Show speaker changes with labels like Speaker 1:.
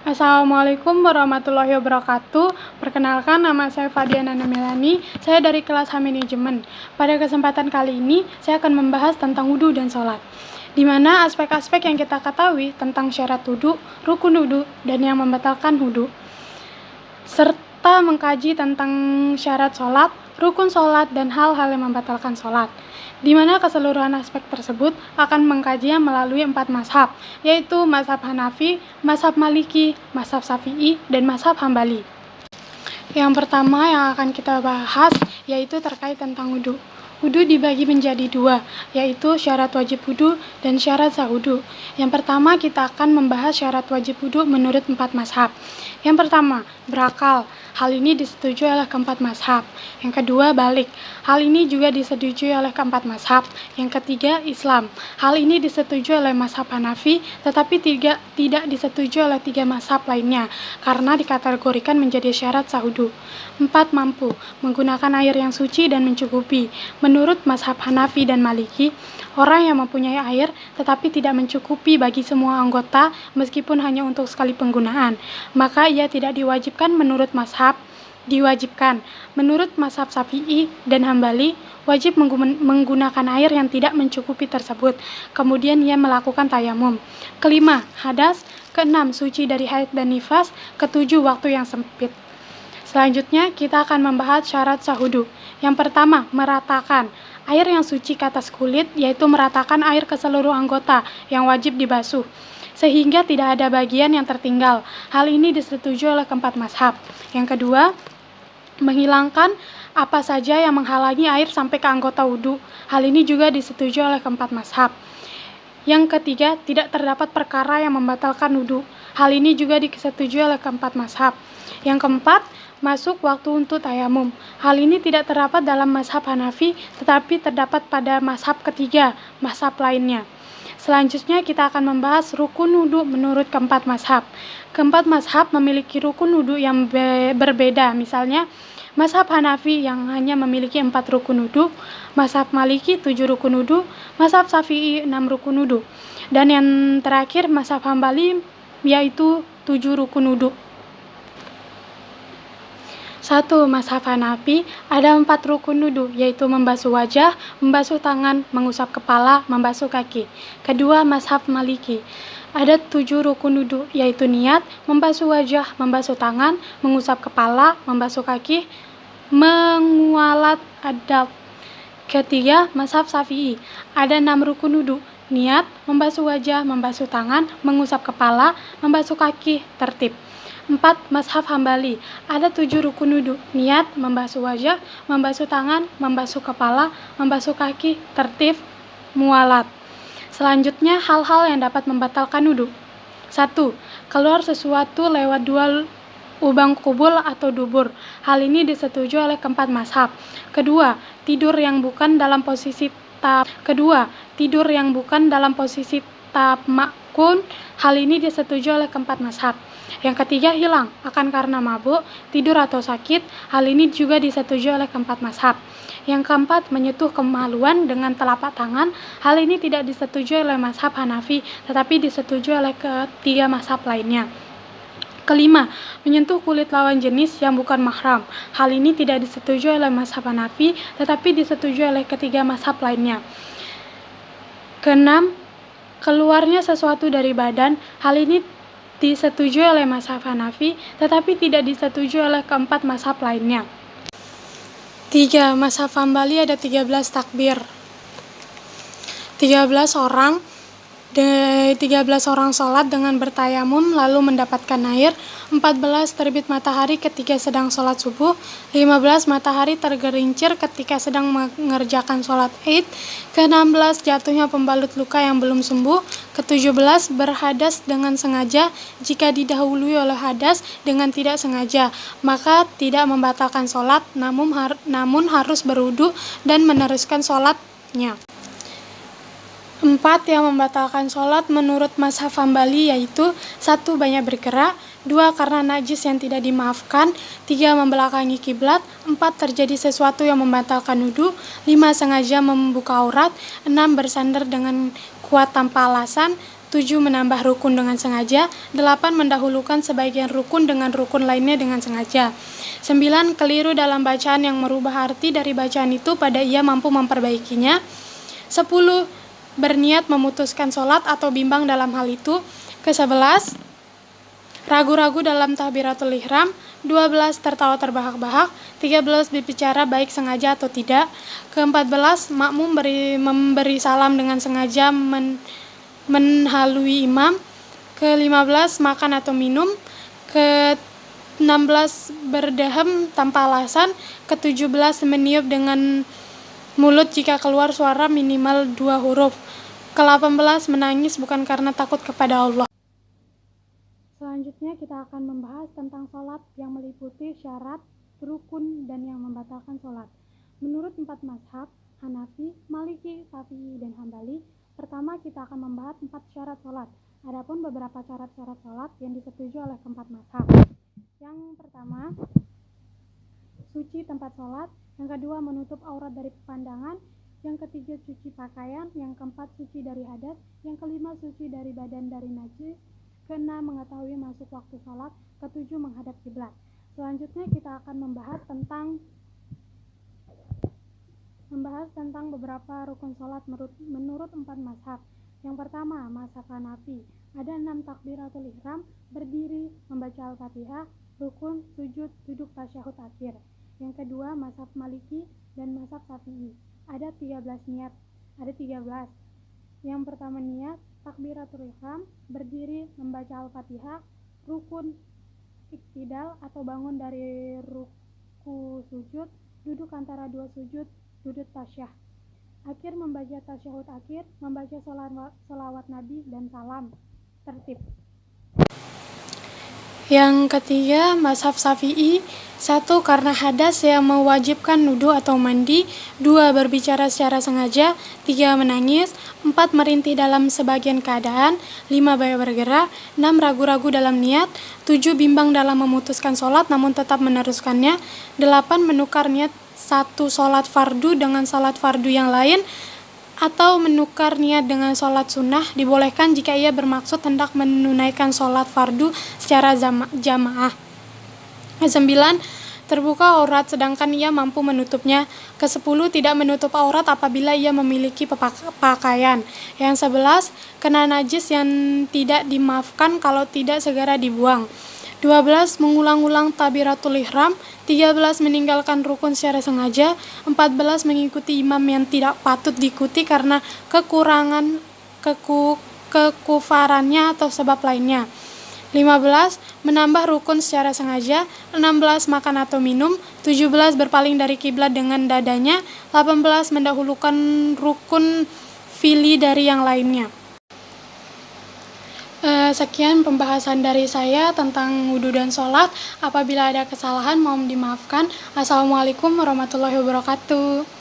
Speaker 1: Assalamualaikum warahmatullahi wabarakatuh. Perkenalkan, nama saya Fadiana Melani. Saya dari kelas H Manajemen. Pada kesempatan kali ini, saya akan membahas tentang wudhu dan sholat, di mana aspek-aspek yang kita ketahui tentang syarat wudhu, rukun wudhu, dan yang membatalkan wudhu, serta mengkaji tentang syarat sholat, rukun sholat, dan hal-hal yang membatalkan sholat, di mana keseluruhan aspek tersebut akan mengkajinya melalui 4 mazhab, yaitu mazhab Hanafi, mazhab Maliki, mazhab Syafi'i, dan mazhab Hambali. Yang pertama yang akan kita bahas yaitu terkait tentang wudhu. Wudhu dibagi menjadi 2, yaitu syarat wajib wudhu dan syarat sah wudhu. Yang pertama kita akan membahas syarat wajib wudhu menurut 4 mazhab. Yang pertama, berakal. Hal ini disetujui oleh keempat mazhab. Yang kedua, balik. Hal ini juga disetujui oleh keempat mazhab. Yang ketiga, Islam. Hal ini disetujui oleh mazhab Hanafi, tetapi tidak disetujui oleh 3 mazhab lainnya, karena dikategorikan menjadi syarat sah wudhu. 4, mampu. Menggunakan air yang suci dan mencukupi. Menurut mazhab Hanafi dan Maliki, orang yang mempunyai air tetapi tidak mencukupi bagi semua anggota meskipun hanya untuk sekali penggunaan, maka ia tidak diwajibkan menurut mazhab diwajibkan. Menurut mazhab Syafi'i dan Hambali, wajib menggunakan air yang tidak mencukupi tersebut. Kemudian ia melakukan tayamum. Kelima, hadas. Keenam, suci dari haid dan nifas. Ketujuh, waktu yang sempit. Selanjutnya, kita akan membahas syarat sah wudhu. Yang pertama, meratakan air yang suci ke atas kulit, yaitu meratakan air ke seluruh anggota yang wajib dibasuh, sehingga tidak ada bagian yang tertinggal. Hal ini disetujui oleh keempat mazhab. Yang kedua, menghilangkan apa saja yang menghalangi air sampai ke anggota wudhu. Hal ini juga disetujui oleh keempat mazhab. Yang ketiga, tidak terdapat perkara yang membatalkan wudhu. Hal ini juga disetujui oleh keempat mazhab. Yang keempat, masuk waktu untuk tayamum. Hal ini tidak terdapat dalam mazhab Hanafi, tetapi terdapat pada mazhab ketiga, mazhab lainnya. Selanjutnya kita akan membahas rukun wudhu menurut keempat mazhab. Keempat mazhab memiliki rukun wudhu yang berbeda. Misalnya, mazhab Hanafi yang hanya memiliki 4 rukun wudhu, mazhab Maliki 7 rukun wudhu, mazhab Syafi'i 6 rukun wudhu, dan yang terakhir mazhab Hambali yaitu 7 rukun wudhu. 1. Mazhab Hanafi ada 4 rukun wudhu, yaitu membasuh wajah, membasuh tangan, mengusap kepala, membasuh kaki. Kedua, mazhab Maliki ada 7 rukun wudhu, yaitu niat, membasuh wajah, membasuh tangan, mengusap kepala, membasuh kaki, mengualat adab. Ketiga, mazhab Syafi'i ada 6 rukun wudhu, niat, membasuh wajah, membasuh tangan, mengusap kepala, membasuh kaki, tertib. 4. Mazhab Hambali ada 7 rukun wudhu, niat, membasuh wajah, membasuh tangan, membasuh kepala, membasuh kaki, tertib, mualat. Selanjutnya, hal-hal yang dapat membatalkan wudhu. 1. Keluar sesuatu lewat 2 lubang kubul atau dubur. Hal ini disetujui oleh keempat mazhab. Kedua, tidur yang bukan dalam posisi tamakun. Hal ini disetujui oleh keempat mazhab. Yang ketiga, hilang akan karena mabuk, tidur atau sakit. Hal ini juga disetujui oleh keempat mazhab. Yang keempat, menyentuh kemaluan dengan telapak tangan. Hal ini tidak disetujui oleh mazhab Hanafi, tetapi disetujui oleh ketiga mazhab lainnya. Kelima, menyentuh kulit lawan jenis yang bukan mahram. Hal ini tidak disetujui oleh mazhab Hanafi, tetapi disetujui oleh ketiga mazhab lainnya. Keenam, keluarnya sesuatu dari badan. Hal ini disetujui oleh mazhab Hanafi, tetapi tidak disetujui oleh keempat mazhab lainnya. 3. Mazhab Hambali ada 13 takbir. 13 orang sholat dengan bertayamum lalu mendapatkan air. 14. Terbit matahari ketika sedang sholat subuh. 15. Matahari tergelincir ketika sedang mengerjakan sholat Id. Ke-16. Jatuhnya pembalut luka yang belum sembuh. Ke-17. Berhadas dengan sengaja. Jika didahului oleh hadas dengan tidak sengaja, maka tidak membatalkan sholat, namun harus berwudu dan meneruskan sholatnya. 4. Yang membatalkan sholat menurut mazhab Hambali yaitu 1. Banyak bergerak, 2. Karena najis yang tidak dimaafkan, 3. Membelakangi kiblat, 4. Terjadi sesuatu yang membatalkan wudhu, 5. Sengaja membuka aurat, 6. Bersandar dengan kuat tanpa alasan, 7 menambah rukun dengan sengaja, 8 mendahulukan sebagian rukun dengan rukun lainnya dengan sengaja, 9 keliru dalam bacaan yang merubah arti dari bacaan itu pada ia mampu memperbaikinya, 10 berniat memutuskan sholat atau bimbang dalam hal itu, ke-11 ragu-ragu dalam takbiratul ihram, 12 tertawa terbahak-bahak, 13 berbicara baik sengaja atau tidak, ke-14 makmum memberi salam dengan sengaja menhalui imam, ke-15 makan atau minum, ke-16 berdehem tanpa alasan, ke-17 meniup dengan mulut jika keluar suara minimal 2 huruf, ke-18 menangis bukan karena takut kepada Allah. Selanjutnya kita akan membahas tentang sholat yang meliputi syarat, rukun, dan yang membatalkan sholat. Menurut 4 mazhab, Hanafi, Maliki, Syafi'i, dan Hambali, pertama kita akan membahas 4 syarat sholat. Adapun beberapa syarat-syarat sholat yang disetujui oleh keempat mazhab. Yang pertama, suci tempat sholat. Yang kedua, menutup aurat dari pandangan. Yang ketiga, cuci pakaian. Yang keempat, suci dari hadas. Yang kelima, suci dari badan dari najis. Keenam, mengetahui masuk waktu sholat. Ketujuh, menghadap kiblat. Selanjutnya kita akan membahas tentang beberapa rukun sholat menurut 4 mazhab. Yang pertama, mazhab Hanafi. Ada 6 takbiratul ihram, berdiri, membaca Al-Fatihah, rukun, sujud, duduk tasyahud akhir. Yang kedua, mazhab Maliki dan mazhab Syafi'i. Ada 13 niat. Yang pertama niat, takbiratul ihram, berdiri, membaca Al-Fatihah, rukun, iktidal atau bangun dari ruku sujud, duduk antara 2 sujud, duduk tasyah. Akhir membaca tasyahud akhir, membaca sholawat Nabi dan salam. Tertib. Yang ketiga, mazhab Syafi'i. 1. Karena hadas yang mewajibkan wudu atau mandi. 2. Berbicara secara sengaja. 3. Menangis. 4. Merintih dalam sebagian keadaan. 5. Banyak bergerak. 6. Ragu-ragu dalam niat. 7. Bimbang dalam memutuskan sholat namun tetap meneruskannya. 8. Menukar niat satu sholat fardu dengan sholat fardu yang lain, atau menukar niat dengan sholat sunnah. Dibolehkan jika ia bermaksud hendak menunaikan sholat fardu secara jamaah. 9. Terbuka aurat sedangkan ia mampu menutupnya. Ke-10. Tidak menutup aurat apabila ia memiliki pakaian. Yang 11. Kena najis yang tidak dimaafkan kalau tidak segera dibuang. 12. Mengulang-ulang takbiratul ihram. 13. Meninggalkan rukun secara sengaja. 14. Mengikuti imam yang tidak patut diikuti karena kekufarannya atau sebab lainnya. 15. Menambah rukun secara sengaja. 16. Makan atau minum. 17. Berpaling dari kiblat dengan dadanya. 18. Mendahulukan rukun fili dari yang lainnya. Sekian pembahasan dari saya tentang wudu dan sholat. Apabila ada kesalahan mohon dimaafkan. Assalamualaikum warahmatullahi wabarakatuh.